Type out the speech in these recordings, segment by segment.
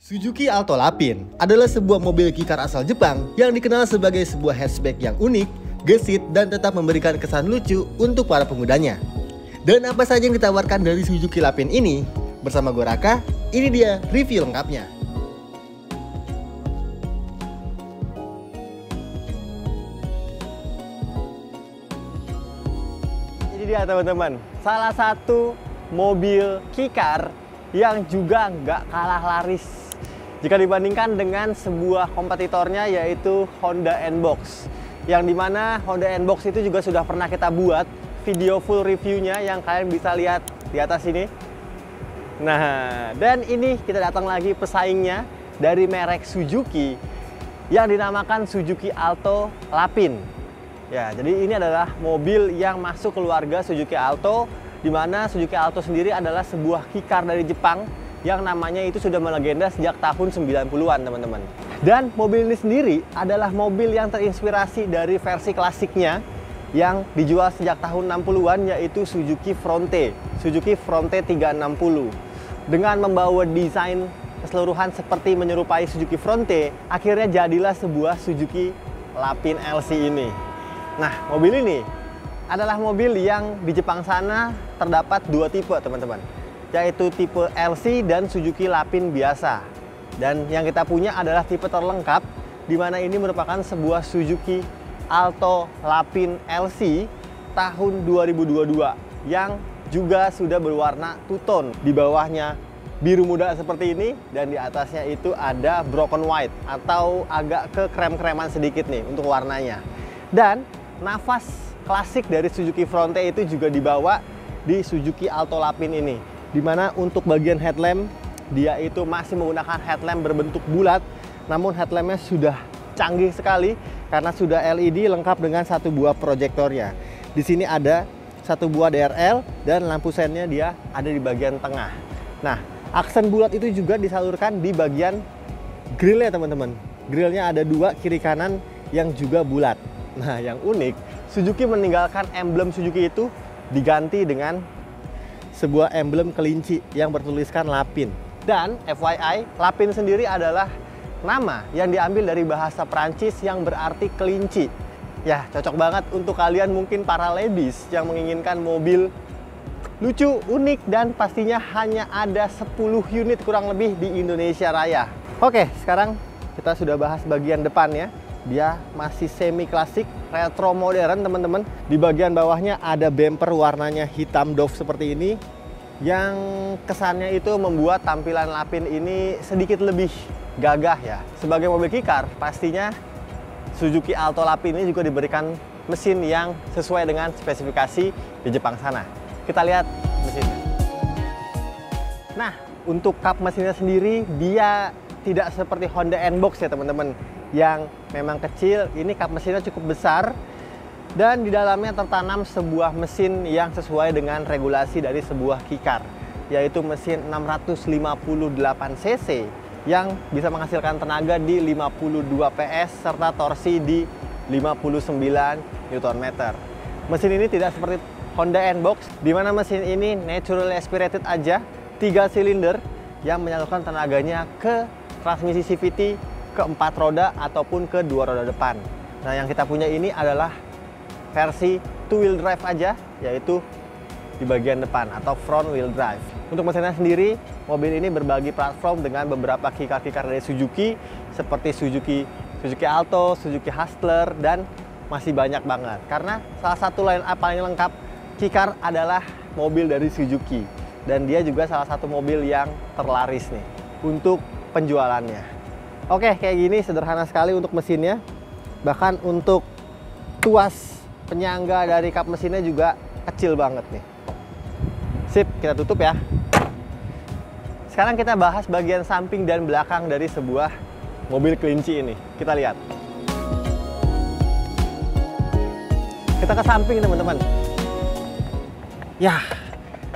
Suzuki Alto Lapin adalah sebuah mobil kikar asal Jepang yang dikenal sebagai sebuah hatchback yang unik, gesit, dan tetap memberikan kesan lucu untuk para penggunanya. Dan apa saja yang ditawarkan dari Suzuki Lapin ini? Bersama gue Raka, ini dia review lengkapnya. Ini dia teman-teman, salah satu mobil kikar yang juga nggak kalah laris jika dibandingkan dengan sebuah kompetitornya, yaitu Honda N-Box. Yang dimana Honda N-Box itu juga sudah pernah kita buat video full reviewnya yang kalian bisa lihat di atas ini. Nah, dan ini kita datang lagi pesaingnya dari merek Suzuki yang dinamakan Suzuki Alto Lapin. Ya, jadi ini adalah mobil yang masuk keluarga Suzuki Alto, di mana Suzuki Alto sendiri adalah sebuah kikar dari Jepang yang namanya itu sudah melegenda sejak tahun 90-an teman-teman. Dan mobil ini sendiri adalah mobil yang terinspirasi dari versi klasiknya yang dijual sejak tahun 60-an, yaitu Suzuki Fronte, Suzuki Fronte 360. Dengan membawa desain keseluruhan seperti menyerupai Suzuki Fronte, akhirnya jadilah sebuah Suzuki Lapin LC ini. Nah, mobil ini adalah mobil yang di Jepang sana terdapat dua tipe teman-teman, yaitu tipe LC dan Suzuki Lapin biasa. Dan yang kita punya adalah tipe terlengkap, di mana ini merupakan sebuah Suzuki Alto Lapin LC tahun 2022 yang juga sudah berwarna two-tone. Di bawahnya biru muda seperti ini, dan di atasnya itu ada broken white atau agak ke krem-kreman sedikit nih untuk warnanya. Dan nafas klasik dari Suzuki Fronte itu juga dibawa di Suzuki Alto Lapin ini, dimana untuk bagian headlamp dia itu masih menggunakan headlamp berbentuk bulat, namun headlampnya sudah canggih sekali karena sudah LED lengkap dengan satu buah proyektornya. Di sini ada satu buah DRL dan lampu sennya dia ada di bagian tengah. Nah, aksen bulat itu juga disalurkan di bagian grillnya teman-teman. Grillnya ada dua kiri kanan yang juga bulat. Nah, yang unik, Suzuki meninggalkan emblem Suzuki itu diganti dengan sebuah emblem kelinci yang bertuliskan Lapin. Dan FYI, Lapin sendiri adalah nama yang diambil dari bahasa Prancis yang berarti kelinci. Ya, cocok banget untuk kalian mungkin para ladies yang menginginkan mobil lucu, unik, dan pastinya hanya ada 10 unit kurang lebih di Indonesia Raya. Oke, sekarang kita sudah bahas bagian depannya. Dia masih semi klasik, retro modern teman-teman. Di bagian bawahnya ada bumper warnanya hitam doff seperti ini, yang kesannya itu membuat tampilan Lapin ini sedikit lebih gagah ya. Sebagai mobil kikar, pastinya Suzuki Alto Lapin ini juga diberikan mesin yang sesuai dengan spesifikasi di Jepang sana. Kita lihat mesinnya. Nah, untuk kap mesinnya sendiri dia tidak seperti Honda N-Box ya teman-teman, yang memang kecil. Ini kap mesinnya cukup besar, dan di dalamnya tertanam sebuah mesin yang sesuai dengan regulasi dari sebuah kikar, yaitu mesin 658 cc yang bisa menghasilkan tenaga di 52 PS serta torsi di 59 Nm. Mesin ini tidak seperti Honda N-Box, di mana mesin ini naturally aspirated aja, 3 silinder yang menyalurkan tenaganya ke transmisi CVT ke 4 roda ataupun ke 2 roda depan. Nah, yang kita punya ini adalah versi two wheel drive aja, yaitu di bagian depan atau front wheel drive. Untuk mesinnya sendiri, mobil ini berbagi platform dengan beberapa kikar-kikar dari Suzuki seperti Suzuki Alto, Suzuki Hustler, dan masih banyak banget. Karena salah satu line up paling lengkap kikar adalah mobil dari Suzuki, dan dia juga salah satu mobil yang terlaris nih untuk penjualannya. Oke, kayak gini sederhana sekali untuk mesinnya. Bahkan untuk tuas penyangga dari kap mesinnya juga kecil banget nih. Sip, kita tutup ya. Sekarang kita bahas bagian samping dan belakang dari sebuah mobil kelinci ini. Kita lihat. Kita ke samping teman-teman. Ya,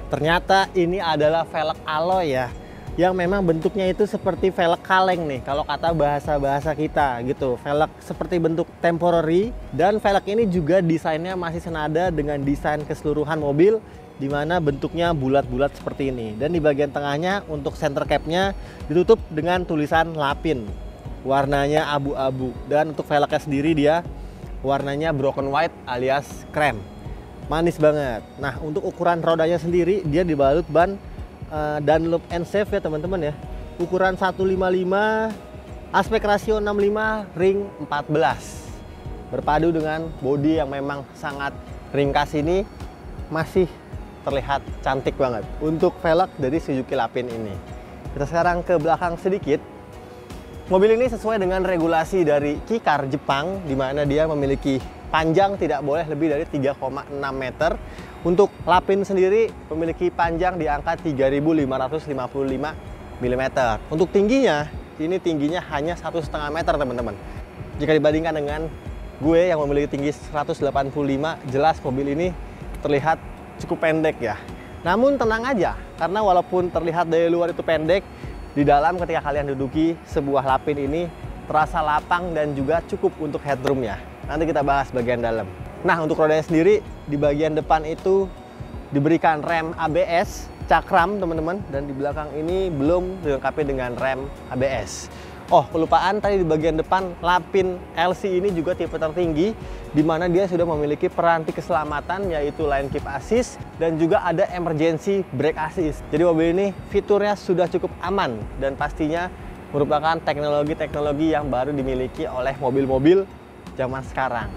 ternyata ini adalah velg alloy ya, yang memang bentuknya itu seperti velg kaleng nih kalau kata bahasa kita gitu. Velg seperti bentuk temporary, dan velg ini juga desainnya masih senada dengan desain keseluruhan mobil, dimana bentuknya bulat-bulat seperti ini. Dan di bagian tengahnya untuk center capnya ditutup dengan tulisan Lapin. Warnanya abu-abu. Dan untuk velgnya sendiri dia warnanya broken white alias krem. Manis banget. Nah, untuk ukuran rodanya sendiri dia dibalut ban Dunlop N-Safe ya teman-teman ya. Ukuran 155, aspek rasio 65, ring 14. Berpadu dengan bodi yang memang sangat ringkas ini, masih terlihat cantik banget untuk velg dari Suzuki Lapin ini. Kita sekarang ke belakang sedikit. Mobil ini sesuai dengan regulasi dari Kikar Jepang, di mana dia memiliki panjang tidak boleh lebih dari 3,6 meter. Untuk Lapin sendiri memiliki panjang di angka 3.555 mm. Untuk tingginya, ini tingginya hanya 1,5 meter teman-teman. Jika dibandingkan dengan gue yang memiliki tinggi 185, jelas mobil ini terlihat cukup pendek ya. Namun tenang aja, karena walaupun terlihat dari luar itu pendek, di dalam ketika kalian duduki sebuah Lapin ini terasa lapang dan juga cukup untuk headroomnya. Nanti kita bahas bagian dalam. Nah, untuk rodanya sendiri di bagian depan itu diberikan rem ABS cakram teman-teman, dan di belakang ini belum dilengkapi dengan rem ABS. Oh, kelupaan tadi di bagian depan Lapin LC ini juga tipe tertinggi, di mana dia sudah memiliki peranti keselamatan yaitu lane keep assist dan juga ada emergency brake assist. Jadi mobil ini fiturnya sudah cukup aman dan pastinya merupakan teknologi-teknologi yang baru dimiliki oleh mobil-mobil zaman sekarang.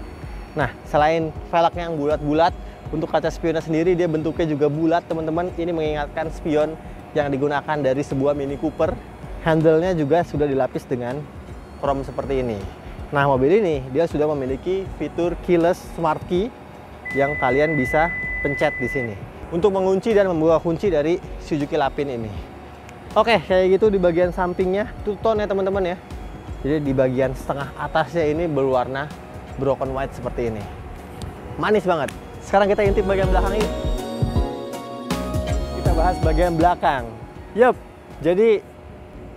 Nah, selain velgnya yang bulat-bulat, untuk kaca spionnya sendiri dia bentuknya juga bulat teman-teman. Ini mengingatkan spion yang digunakan dari sebuah Mini Cooper. Handle-nya juga sudah dilapis dengan chrome seperti ini. Nah, mobil ini dia sudah memiliki fitur keyless smart key yang kalian bisa pencet di sini untuk mengunci dan membuka kunci dari Suzuki Lapin ini. Oke, kayak gitu di bagian sampingnya two-tone ya teman-teman ya. Jadi di bagian setengah atasnya ini berwarna broken white seperti ini. Manis banget. Sekarang kita intip bagian belakang ini. Kita bahas bagian belakang. Yup, jadi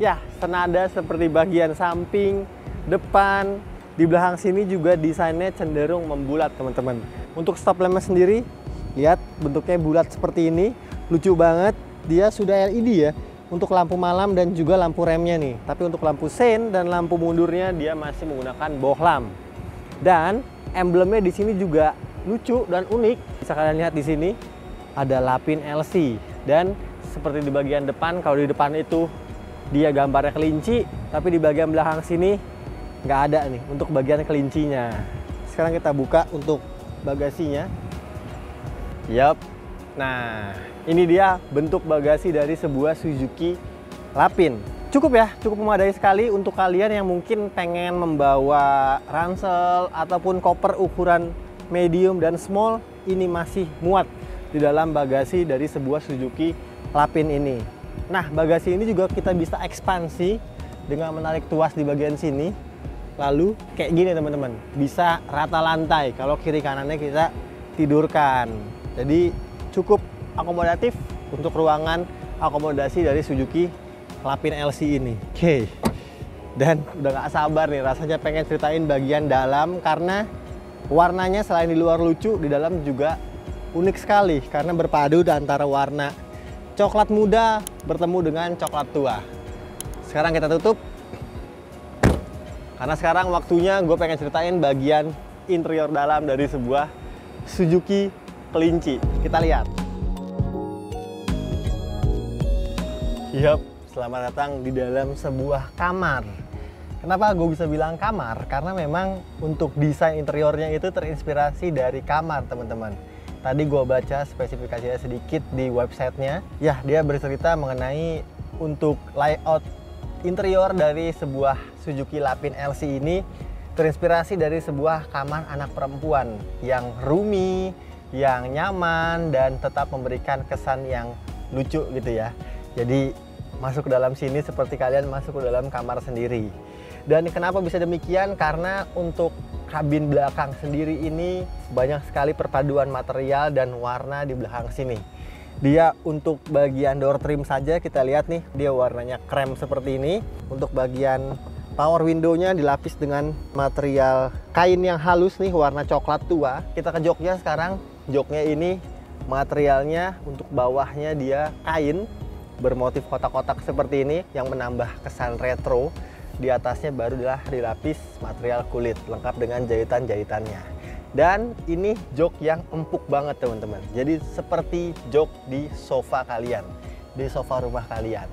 ya, senada seperti bagian samping, depan, di belakang sini juga desainnya cenderung membulat teman-teman. Untuk stop lampnya sendiri, lihat bentuknya bulat seperti ini, lucu banget. Dia sudah LED ya, untuk lampu malam dan juga lampu remnya nih. Tapi untuk lampu sein dan lampu mundurnya dia masih menggunakan bohlam. Dan emblemnya di sini juga lucu dan unik. Bisa kalian lihat di sini ada Lapin LC, dan seperti di bagian depan, kalau di depan itu dia gambarnya kelinci, tapi di bagian belakang sini nggak ada nih untuk bagian kelincinya. Sekarang kita buka untuk bagasinya. Yap. Nah, ini dia bentuk bagasi dari sebuah Suzuki Lapin. Cukup ya, cukup memadai sekali untuk kalian yang mungkin pengen membawa ransel ataupun koper ukuran medium dan small. Ini masih muat di dalam bagasi dari sebuah Suzuki Lapin ini. Nah, bagasi ini juga kita bisa ekspansi dengan menarik tuas di bagian sini. Lalu kayak gini teman-teman, bisa rata lantai kalau kiri kanannya kita tidurkan. Jadi cukup akomodatif untuk ruangan akomodasi dari Suzuki Lapin LC ini. Oke. Dan udah gak sabar nih rasanya pengen ceritain bagian dalam, karena warnanya selain di luar lucu, di dalam juga unik sekali karena berpadu antara warna coklat muda bertemu dengan coklat tua. Sekarang kita tutup, karena sekarang waktunya gue pengen ceritain bagian interior dalam dari sebuah Suzuki kelinci. Kita lihat. Yap, selamat datang di dalam sebuah kamar. Kenapa gue bisa bilang kamar? Karena memang untuk desain interiornya itu terinspirasi dari kamar teman-teman. Tadi gue baca spesifikasinya sedikit di websitenya. Ya, dia bercerita mengenai untuk layout interior dari sebuah Suzuki Lapin LC ini terinspirasi dari sebuah kamar anak perempuan yang roomy, yang nyaman, dan tetap memberikan kesan yang lucu gitu ya. Jadi masuk ke dalam sini seperti kalian masuk ke dalam kamar sendiri. Dan kenapa bisa demikian? Karena untuk kabin belakang sendiri ini banyak sekali perpaduan material dan warna di belakang sini. Dia untuk bagian door trim saja kita lihat nih, dia warnanya krem seperti ini. Untuk bagian power window-nya dilapis dengan material kain yang halus nih, warna coklat tua. Kita ke joknya sekarang. Joknya ini Materialnya untuk bawahnya dia kain bermotif kotak-kotak seperti ini yang menambah kesan retro. Di atasnya baru dilapis material kulit lengkap dengan jahitan-jahitannya. Dan ini jok yang empuk banget teman-teman. Jadi seperti jok di sofa kalian, di sofa rumah kalian.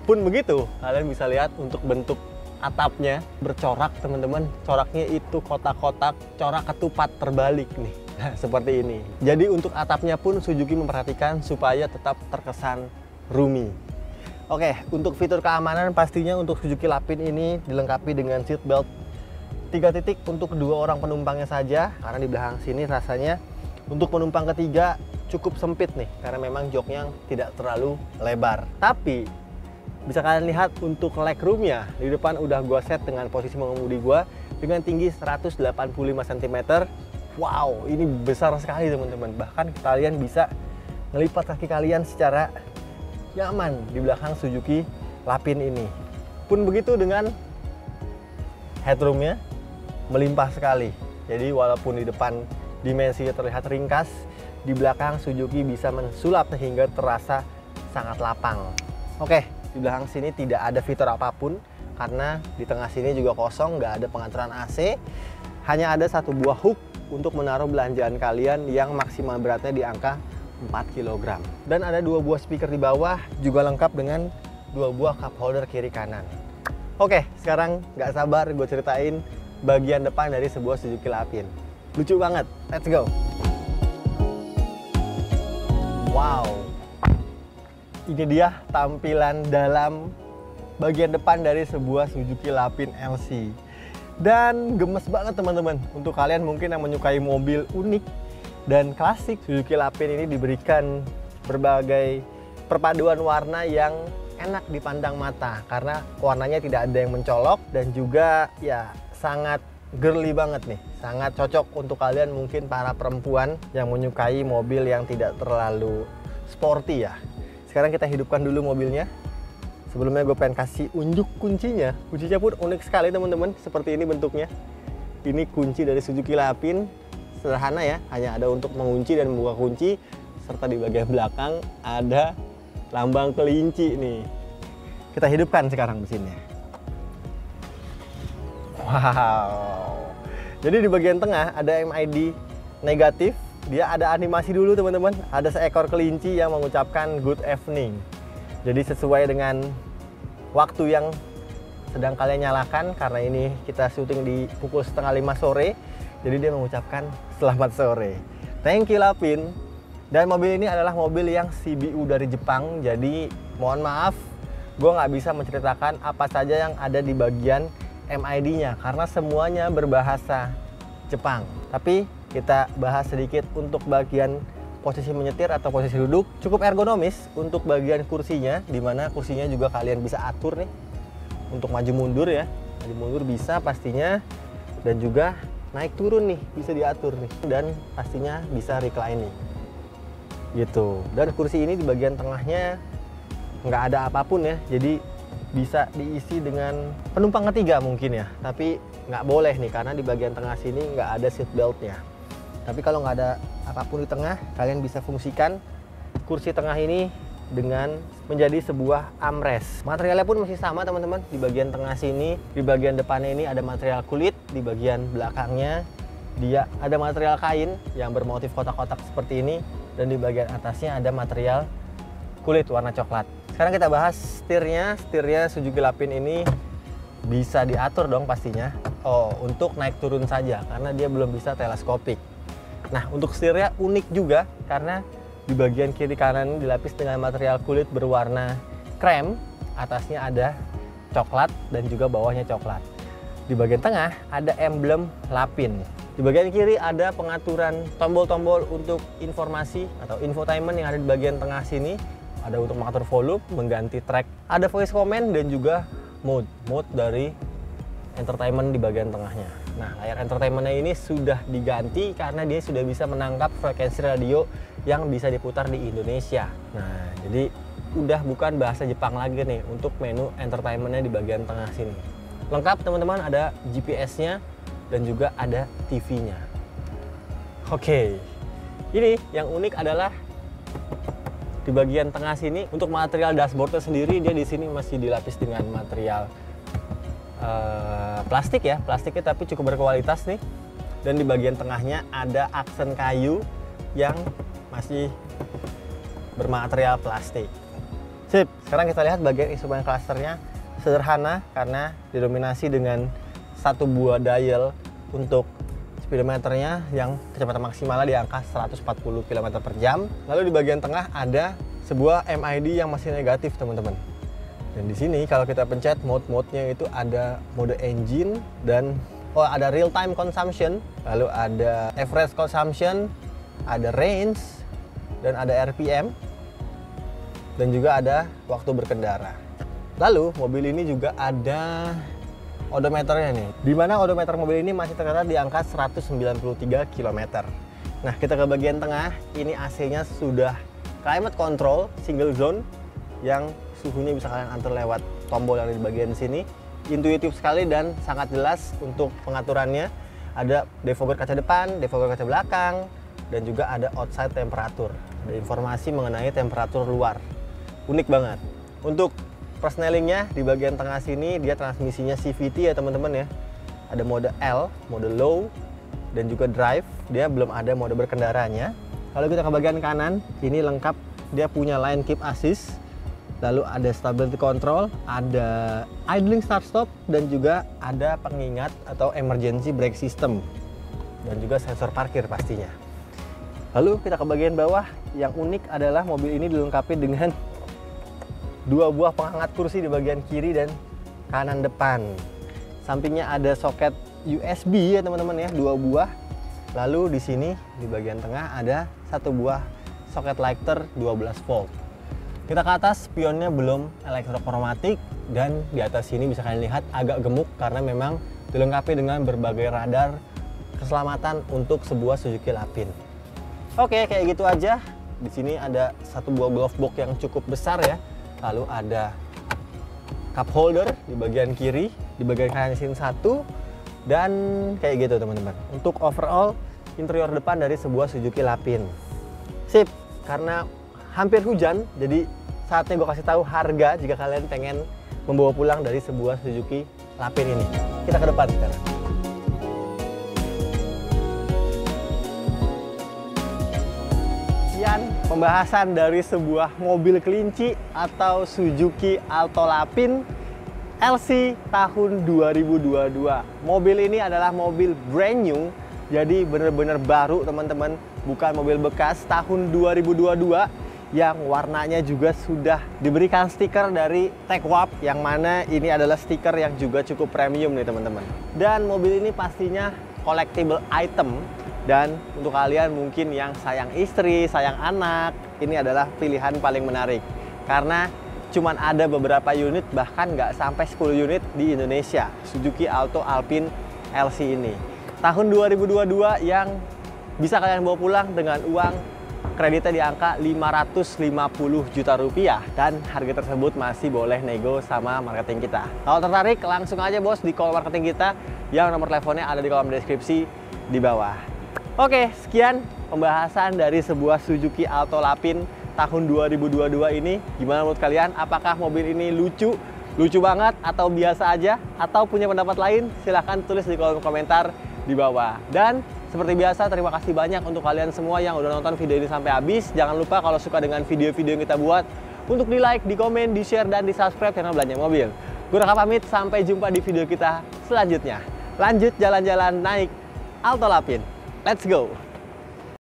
Pun begitu, kalian bisa lihat untuk bentuk atapnya bercorak teman-teman. Coraknya itu kotak-kotak corak ketupat terbalik nih. Nah, seperti ini. Jadi untuk atapnya pun Suzuki memperhatikan supaya tetap terkesan roomy. Oke, untuk fitur keamanan pastinya untuk Suzuki Lapin ini dilengkapi dengan seat belt 3 titik untuk 2 orang penumpangnya saja. Karena di belakang sini rasanya untuk penumpang ketiga cukup sempit nih, karena memang joknya tidak terlalu lebar. Tapi bisa kalian lihat untuk legroomnya, di depan udah gua set dengan posisi mengemudi gua dengan tinggi 185 cm. Wow, ini besar sekali teman-teman. Bahkan kalian bisa ngelipat kaki kalian secara nyaman di belakang Suzuki Lapin ini. Pun begitu dengan headroomnya melimpah sekali. Jadi walaupun di depan dimensinya terlihat ringkas, di belakang Suzuki bisa mensulap sehingga terasa sangat lapang. Oke, di belakang sini tidak ada fitur apapun karena di tengah sini juga kosong, nggak ada pengaturan AC. Hanya ada satu buah hook untuk menaruh belanjaan kalian yang maksimal beratnya di angka 4 kg. Dan ada 2 buah speaker di bawah, juga lengkap dengan 2 buah cup holder kiri kanan. Oke, sekarang nggak sabar gue ceritain bagian depan dari sebuah Suzuki Lapin. Lucu banget, let's go! Wow, ini dia tampilan dalam bagian depan dari sebuah Suzuki Lapin LC. Dan gemes banget teman-teman. Untuk kalian mungkin yang menyukai mobil unik dan klasik, Suzuki Lapin ini diberikan berbagai perpaduan warna yang enak dipandang mata. Karena warnanya tidak ada yang mencolok dan juga ya sangat girly banget nih. Sangat cocok untuk kalian mungkin para perempuan yang menyukai mobil yang tidak terlalu sporty ya. Sekarang kita hidupkan dulu mobilnya. Sebelumnya gue pengen kasih unjuk kuncinya. Kuncinya pun unik sekali teman-teman. Seperti ini bentuknya. Ini kunci dari Suzuki Lapin. Sederhana ya, hanya ada untuk mengunci dan membuka kunci. Serta di bagian belakang ada lambang kelinci nih. Kita hidupkan sekarang mesinnya. Wow. Jadi di bagian tengah ada MID negatif. Dia ada animasi dulu teman-teman. Ada seekor kelinci yang mengucapkan good evening. Jadi sesuai dengan waktu yang sedang kalian nyalakan. Karena ini kita syuting di pukul 4:30 sore. Jadi dia mengucapkan selamat sore. Thank you Lapin. Dan mobil ini adalah mobil yang CBU dari Jepang. Jadi mohon maaf, gue nggak bisa menceritakan apa saja yang ada di bagian MID-nya. Karena semuanya berbahasa Jepang. Tapi kita bahas sedikit untuk bagian posisi menyetir atau posisi duduk. Cukup ergonomis untuk bagian kursinya. Dimana kursinya juga kalian bisa atur nih. Untuk maju mundur ya. Maju mundur bisa pastinya. Dan juga naik turun nih bisa diatur nih, dan pastinya bisa reclining gitu. Dan kursi ini di bagian tengahnya nggak ada apapun ya, jadi bisa diisi dengan penumpang ketiga mungkin ya, tapi nggak boleh nih karena di bagian tengah sini nggak ada seat beltnya. Tapi kalau nggak ada apapun di tengah, kalian bisa fungsikan kursi tengah ini dengan menjadi sebuah armrest. Materialnya pun masih sama teman-teman. Di bagian tengah sini, di bagian depannya ini ada material kulit, di bagian belakangnya dia ada material kain yang bermotif kotak-kotak seperti ini, dan di bagian atasnya ada material kulit warna coklat. Sekarang kita bahas setirnya. Setirnya Suzuki Lapin ini bisa diatur dong pastinya. Oh, untuk naik turun saja karena dia belum bisa teleskopik. Nah, untuk setirnya unik juga karena di bagian kiri kanan dilapis dengan material kulit berwarna krem, atasnya ada coklat dan juga bawahnya coklat. Di bagian tengah ada emblem Lapin. Di bagian kiri ada pengaturan tombol-tombol untuk informasi atau infotainment yang ada di bagian tengah sini. Ada untuk mengatur volume, mengganti track, ada voice command dan juga mode dari entertainment di bagian tengahnya. Nah, layar entertainmentnya ini sudah diganti karena dia sudah bisa menangkap frekuensi radio yang bisa diputar di Indonesia. Nah, jadi udah bukan bahasa Jepang lagi nih untuk menu entertainmentnya di bagian tengah sini. Lengkap teman-teman, ada GPS-nya dan juga ada TV-nya. Oke, ini yang unik adalah Di bagian tengah sini untuk material dashboardnya sendiri dia di sini masih dilapis dengan material plastik ya, plastiknya tapi cukup berkualitas nih. Dan di bagian tengahnya ada aksen kayu yang masih bermaterial plastik. Sip, sekarang kita lihat bagian instrumen clusternya sederhana karena didominasi dengan satu buah dial untuk speedometernya yang kecepatan maksimalnya di angka 140 km per jam. Lalu di bagian tengah ada sebuah MID yang masih negatif teman-teman. Dan di sini kalau kita pencet mode-nya itu ada mode engine dan ada real time consumption, lalu ada average consumption, ada range, dan ada RPM, dan juga ada waktu berkendara. Lalu mobil ini juga ada odometernya nih, di mana odometer mobil ini masih tercatat di angka 193 km. Nah, kita ke bagian tengah, ini AC-nya sudah climate control single zone yang suhunya bisa kalian atur lewat tombol yang ada di bagian sini. Intuitif sekali dan sangat jelas untuk pengaturannya. Ada defogger kaca depan, defogger kaca belakang, dan juga ada outside temperatur. Ada informasi mengenai temperatur luar. Unik banget. Untuk persnelingnya di bagian tengah sini dia transmisinya CVT ya teman-teman ya. Ada mode L, mode low, dan juga drive. Dia belum ada mode berkendaranya. Kalau kita ke bagian kanan, ini lengkap. Dia punya line keep assist, lalu ada stability control, ada idling start stop, dan juga ada pengingat atau emergency brake system, dan juga sensor parkir pastinya. Lalu kita ke bagian bawah, yang unik adalah mobil ini dilengkapi dengan dua buah penghangat kursi di bagian kiri dan kanan depan. Sampingnya ada soket USB ya teman-teman ya, dua buah. Lalu di sini di bagian tengah ada satu buah soket lighter 12 volt. Kita ke atas, spionnya belum elektrokromatik, dan di atas sini bisa kalian lihat agak gemuk karena memang dilengkapi dengan berbagai radar keselamatan untuk sebuah Suzuki Lapin. Oke, kayak gitu aja. Di sini ada satu buah glove box yang cukup besar ya. Lalu ada cup holder di bagian kiri, di bagian kanan sini satu, dan kayak gitu teman-teman. Untuk overall interior depan dari sebuah Suzuki Lapin. Sip, karena hampir hujan, jadi saatnya gue kasih tahu harga jika kalian pengen membawa pulang dari sebuah Suzuki Lapin ini. Kita ke depan sekarang. Sekian pembahasan dari sebuah mobil kelinci atau Suzuki Alto Lapin LC tahun 2022. Mobil ini adalah mobil brand new, jadi bener-bener baru teman-teman, bukan mobil bekas tahun 2022 yang warnanya juga sudah diberikan stiker dari Techwap, yang mana ini adalah stiker yang juga cukup premium nih teman-teman. Dan mobil ini pastinya collectible item. Dan untuk kalian mungkin yang sayang istri, sayang anak, ini adalah pilihan paling menarik. Karena cuman ada beberapa unit, bahkan nggak sampai 10 unit di Indonesia, Suzuki Alto Alpine LC ini. Tahun 2022 yang bisa kalian bawa pulang dengan uang kreditnya di angka 550 juta rupiah. Dan harga tersebut masih boleh nego sama marketing kita. Kalau tertarik, langsung aja bos di call marketing kita, yang nomor teleponnya ada di kolom deskripsi di bawah. Oke, sekian pembahasan dari sebuah Suzuki Alto Lapin tahun 2022 ini. Gimana menurut kalian? Apakah mobil ini lucu? Lucu banget atau biasa aja? Atau punya pendapat lain? Silahkan tulis di kolom komentar di bawah. Dan seperti biasa, terima kasih banyak untuk kalian semua yang udah nonton video ini sampai habis. Jangan lupa kalau suka dengan video-video yang kita buat, untuk di like, di komen, di share, dan di subscribe channel Belanja Mobil. Gue Raka pamit, sampai jumpa di video kita selanjutnya. Lanjut jalan-jalan naik Alto Lapin. Let's go!